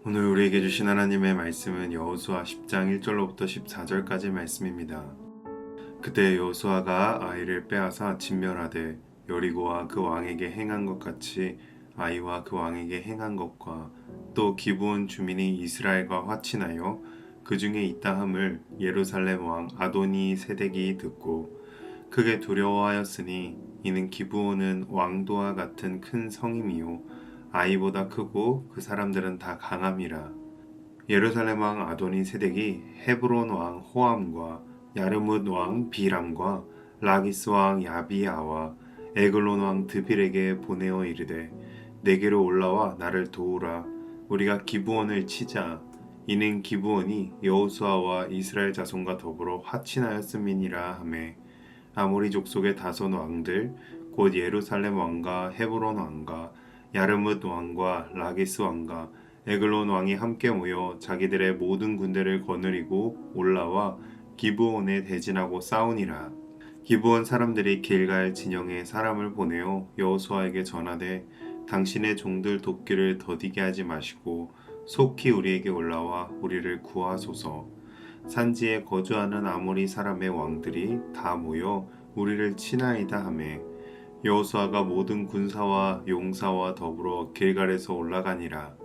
오늘 우리에게 주신 하나님의 말씀은 여호수아 10장 1절로부터 14절까지 말씀입니다. 그때 여호수아가 아이를 빼앗아 진멸하되 여리고와 그 왕에게 행한 것 같이 아이와 그 왕에게 행한 것과 또 기브온 주민이 이스라엘과 화친하여 그 중에 있다 함을 예루살렘 왕 아도니 세덱이 듣고 크게 두려워하였으니 이는 기브온은 왕도와 같은 큰 성임이요 아이보다 크고 그 사람들은 다 강함이라. 예루살렘 왕 아도니 세덱이 헤브론 왕 호암과 야르뭇 왕 비람과 라기스 왕 야비아와 에글론 왕 드빌에게 보내어 이르되 내게로 올라와 나를 도우라. 우리가 기브온을 치자. 이는 기브온이 여호수아와 이스라엘 자손과 더불어 화친하였음이니라 하매 아모리 족속의 다섯 왕들 곧 예루살렘 왕과 헤브론 왕과 야르뭇 왕과 라기스 왕과 에글론 왕이 함께 모여 자기들의 모든 군대를 거느리고 올라와 기브온에 대진하고 싸우니라. 기브온 사람들이 길갈 진영에 사람을 보내어 여호수아에게 전하되 당신의 종들 돕기를 더디게 하지 마시고 속히 우리에게 올라와 우리를 구하소서. 산지에 거주하는 아모리 사람의 왕들이 다 모여 우리를 치나이다 하매 여호수아가 모든 군사와 용사와 더불어 길갈에서 올라가니라.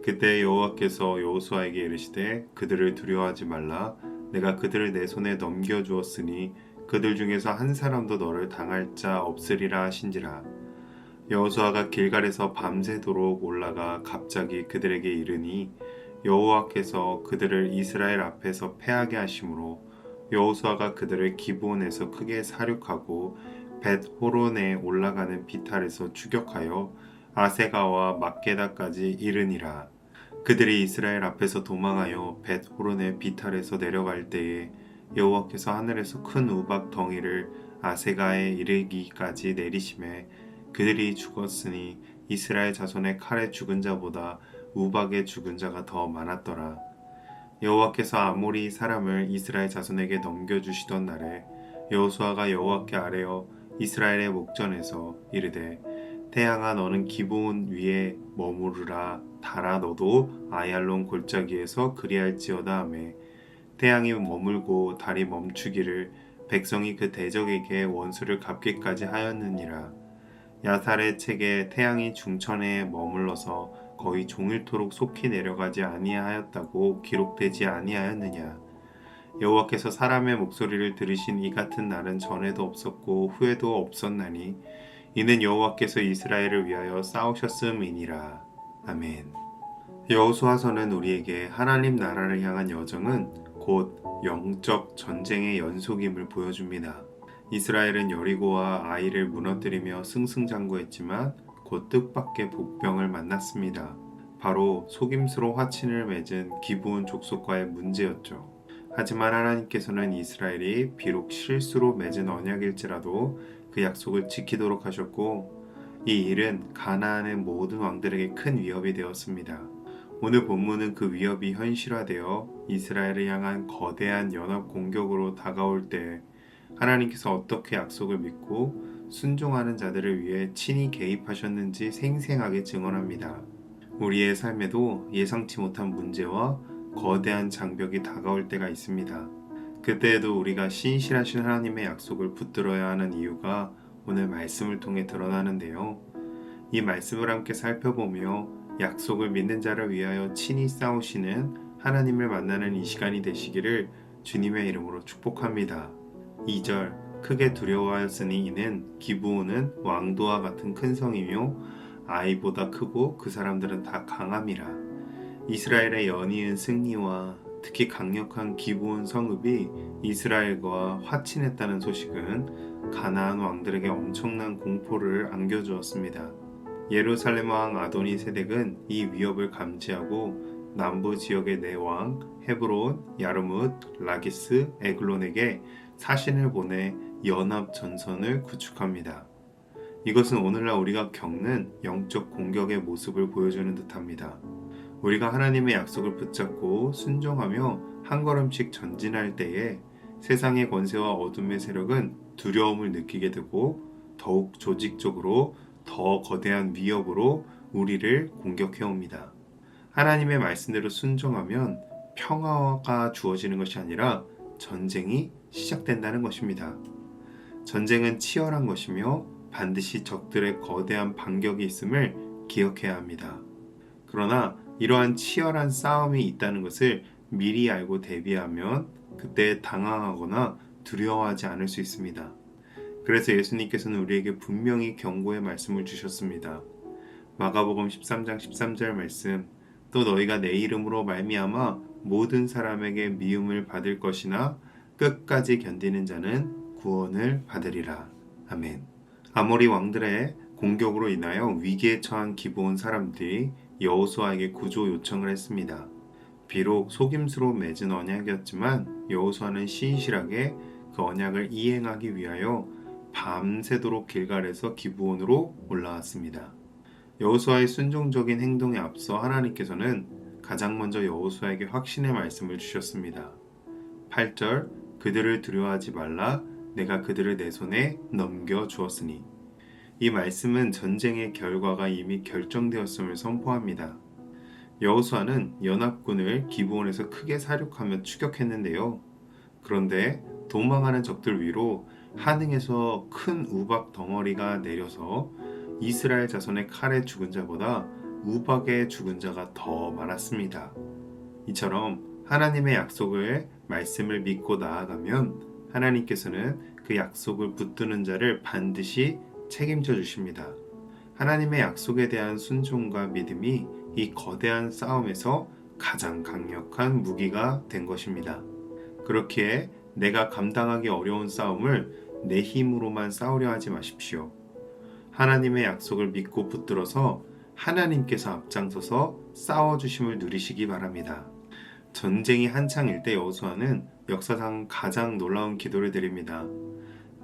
그때 여호와께서 여호수아에게 이르시되 그들을 두려워하지 말라. 내가 그들을 내 손에 넘겨주었으니 그들 중에서 한 사람도 너를 당할 자 없으리라 하신지라. 여호수아가 길갈에서 밤새도록 올라가 갑자기 그들에게 이르니 여호와께서 그들을 이스라엘 앞에서 패하게 하심으로 여호수아가 그들을 기브온에서 크게 사륙하고 벳 호론에 올라가는 비탈에서 추격하여 아세가와 막게다까지 이르니라. 그들이 이스라엘 앞에서 도망하여 벳 호론의 비탈에서 내려갈 때에 여호와께서 하늘에서 큰 우박 덩이를 아세가에 이르기까지 내리심에 그들이 죽었으니 이스라엘 자손의 칼에 죽은 자보다 우박에 죽은 자가 더 많았더라. 여호와께서 아모리 사람을 이스라엘 자손에게 넘겨주시던 날에 여호수아가 여호와께 아뢰어 이스라엘의 목전에서 이르되 태양아 너는 기브온 위에 머무르라. 달아 너도 아얄론 골짜기에서 그리할지어다 하매 태양이 머물고 달이 멈추기를 백성이 그 대적에게 원수를 갚기까지 하였느니라. 야살의 책에 태양이 중천에 머물러서 거의 종일토록 속히 내려가지 아니하였다고 기록되지 아니하였느냐. 여호와께서 사람의 목소리를 들으신 이 같은 날은 전에도 없었고 후에도 없었나니 이는 여호와께서 이스라엘을 위하여 싸우셨음이니라. 아멘. 여호수아서는 우리에게 하나님 나라를 향한 여정은 곧 영적 전쟁의 연속임을 보여줍니다. 이스라엘은 여리고와 아이를 무너뜨리며 승승장구했지만 곧 뜻밖의 복병을 만났습니다. 바로 속임수로 화친을 맺은 기브온 족속과의 문제였죠. 하지만 하나님께서는 이스라엘이 비록 실수로 맺은 언약일지라도 그 약속을 지키도록 하셨고 이 일은 가나안의 모든 왕들에게 큰 위협이 되었습니다. 오늘 본문은 그 위협이 현실화되어 이스라엘을 향한 거대한 연합 공격으로 다가올 때 하나님께서 어떻게 약속을 믿고 순종하는 자들을 위해 친히 개입하셨는지 생생하게 증언합니다. 우리의 삶에도 예상치 못한 문제와 거대한 장벽이 다가올 때가 있습니다. 그때에도 우리가 신실하신 하나님의 약속을 붙들어야 하는 이유가 오늘 말씀을 통해 드러나는데요. 이 말씀을 함께 살펴보며 약속을 믿는 자를 위하여 친히 싸우시는 하나님을 만나는 이 시간이 되시기를 주님의 이름으로 축복합니다. 2절 크게 두려워하였으니 이는 기브온은 왕도와 같은 큰 성이며 아이보다 크고 그 사람들은 다 강함이라. 이스라엘의 연이은 승리와 특히 강력한 기브온 성읍이 이스라엘과 화친했다는 소식은 가나안 왕들에게 엄청난 공포를 안겨주었습니다. 예루살렘 왕 아도니 세덱은 이 위협을 감지하고 남부 지역의 네 왕 헤브론, 야르뭇, 라기스, 에글론에게 사신을 보내 연합 전선을 구축합니다. 이것은 오늘날 우리가 겪는 영적 공격의 모습을 보여주는 듯합니다. 우리가 하나님의 약속을 붙잡고 순종하며 한 걸음씩 전진할 때에 세상의 권세와 어둠의 세력은 두려움을 느끼게 되고 더욱 조직적으로 더 거대한 위협으로 우리를 공격해옵니다. 하나님의 말씀대로 순종하면 평화가 주어지는 것이 아니라 전쟁이 시작된다는 것입니다. 전쟁은 치열한 것이며 반드시 적들의 거대한 반격이 있음을 기억해야 합니다. 그러나 이러한 치열한 싸움이 있다는 것을 미리 알고 대비하면 그때 당황하거나 두려워하지 않을 수 있습니다. 그래서 예수님께서는 우리에게 분명히 경고의 말씀을 주셨습니다. 마가복음 13장 13절 말씀, 또 너희가 내 이름으로 말미암아 모든 사람에게 미움을 받을 것이나 끝까지 견디는 자는 구원을 받으리라. 아멘. 아모리 왕들의 공격으로 인하여 위기에 처한 기브온 사람들이 여호수아에게 구조 요청을 했습니다. 비록 속임수로 맺은 언약이었지만 여호수아는 신실하게 그 언약을 이행하기 위하여 밤새도록 길갈에서 기브온으로 올라왔습니다. 여호수아의 순종적인 행동에 앞서 하나님께서는 가장 먼저 여호수아에게 확신의 말씀을 주셨습니다. 8절, 그들을 두려워하지 말라, 내가 그들을 내 손에 넘겨주었으니. 이 말씀은 전쟁의 결과가 이미 결정되었음을 선포합니다. 여호수아는 연합군을 기브온에서 크게 사륙하며 추격했는데요. 그런데 도망하는 적들 위로 하늘에서 큰 우박 덩어리가 내려서 이스라엘 자손의 칼에 죽은 자보다 우박에 죽은 자가 더 많았습니다. 이처럼 하나님의 약속을 말씀을 믿고 나아가면 하나님께서는 그 약속을 붙드는 자를 반드시 책임져 주십니다. 하나님의 약속에 대한 순종과 믿음이 이 거대한 싸움에서 가장 강력한 무기가 된 것입니다. 그렇기에 내가 감당하기 어려운 싸움을 내 힘으로만 싸우려 하지 마십시오. 하나님의 약속을 믿고 붙들어서 하나님께서 앞장서서 싸워주심을 누리시기 바랍니다. 전쟁이 한창일 때 여호수아는 역사상 가장 놀라운 기도를 드립니다.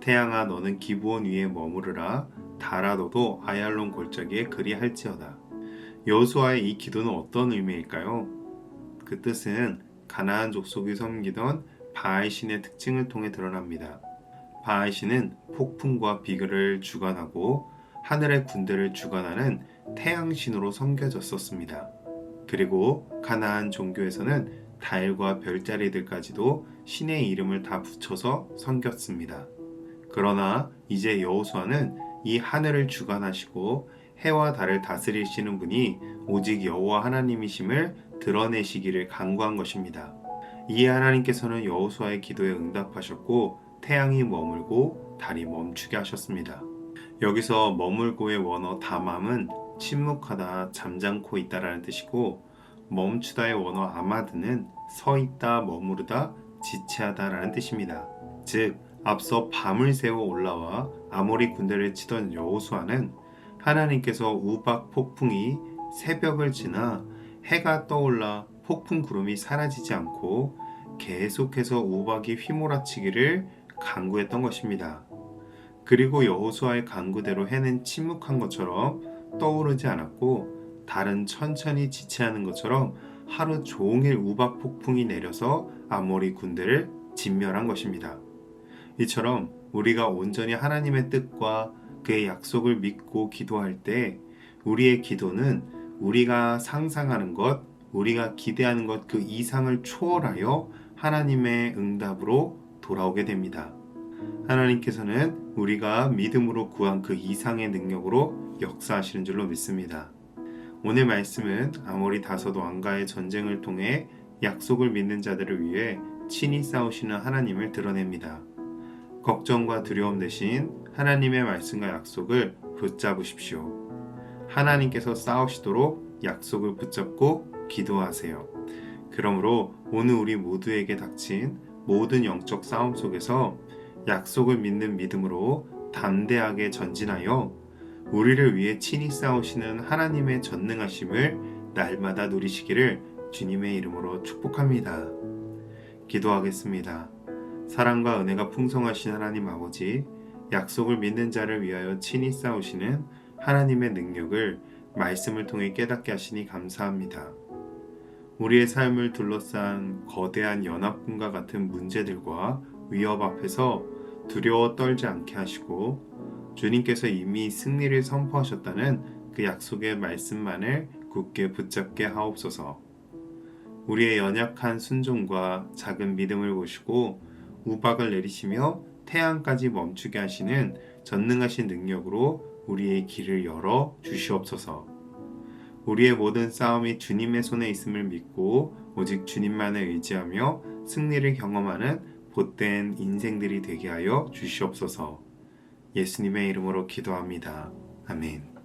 태양아 너는 기브온 위에 머무르라, 달아 너도 아얄론 골짜기에 그리할지어다. 여호수아의 이 기도는 어떤 의미일까요? 그 뜻은 가나안 족속이 섬기던 바알신의 특징을 통해 드러납니다. 바알신은 폭풍과 비글을 주관하고 하늘의 군대를 주관하는 태양신으로 섬겨졌었습니다. 그리고 가나안 종교에서는 달과 별자리들까지도 신의 이름을 다 붙여서 섬겼습니다. 그러나 이제 여호수아는 이 하늘을 주관하시고 해와 달을 다스리시는 분이 오직 여호와 하나님이심을 드러내시기를 간구한 것입니다. 이에 하나님께서는 여호수아의 기도에 응답하셨고 태양이 머물고 달이 멈추게 하셨습니다. 여기서 머물고의 원어 다맘은 침묵하다, 잠잠코 있다라는 뜻이고 멈추다의 원어 아마드는 서 있다, 머무르다, 지체하다라는 뜻입니다. 즉 앞서 밤을 새워 올라와 아모리 군대를 치던 여호수아는 하나님께서 우박 폭풍이 새벽을 지나 해가 떠올라 폭풍 구름이 사라지지 않고 계속해서 우박이 휘몰아치기를 간구했던 것입니다. 그리고 여호수아의 간구대로 해는 침묵한 것처럼 떠오르지 않았고 달은 천천히 지체하는 것처럼 하루 종일 우박 폭풍이 내려서 아모리 군대를 진멸한 것입니다. 이처럼 우리가 온전히 하나님의 뜻과 그의 약속을 믿고 기도할 때 우리의 기도는 우리가 상상하는 것, 우리가 기대하는 것 그 이상을 초월하여 하나님의 응답으로 돌아오게 됩니다. 하나님께서는 우리가 믿음으로 구한 그 이상의 능력으로 역사하시는 줄로 믿습니다. 오늘 말씀은 아모리 다섯 왕가의 전쟁을 통해 약속을 믿는 자들을 위해 친히 싸우시는 하나님을 드러냅니다. 걱정과 두려움 대신 하나님의 말씀과 약속을 붙잡으십시오. 하나님께서 싸우시도록 약속을 붙잡고 기도하세요. 그러므로 오늘 우리 모두에게 닥친 모든 영적 싸움 속에서 약속을 믿는 믿음으로 담대하게 전진하여 우리를 위해 친히 싸우시는 하나님의 전능하심을 날마다 누리시기를 주님의 이름으로 축복합니다. 기도하겠습니다. 사랑과 은혜가 풍성하신 하나님 아버지, 약속을 믿는 자를 위하여 친히 싸우시는 하나님의 능력을 말씀을 통해 깨닫게 하시니 감사합니다. 우리의 삶을 둘러싼 거대한 연합군과 같은 문제들과 위협 앞에서 두려워 떨지 않게 하시고 주님께서 이미 승리를 선포하셨다는 그 약속의 말씀만을 굳게 붙잡게 하옵소서. 우리의 연약한 순종과 작은 믿음을 보시고 우박을 내리시며 태양까지 멈추게 하시는 전능하신 능력으로 우리의 길을 열어 주시옵소서. 우리의 모든 싸움이 주님의 손에 있음을 믿고 오직 주님만을 의지하며 승리를 경험하는 복된 인생들이 되게 하여 주시옵소서. 예수님의 이름으로 기도합니다. 아멘.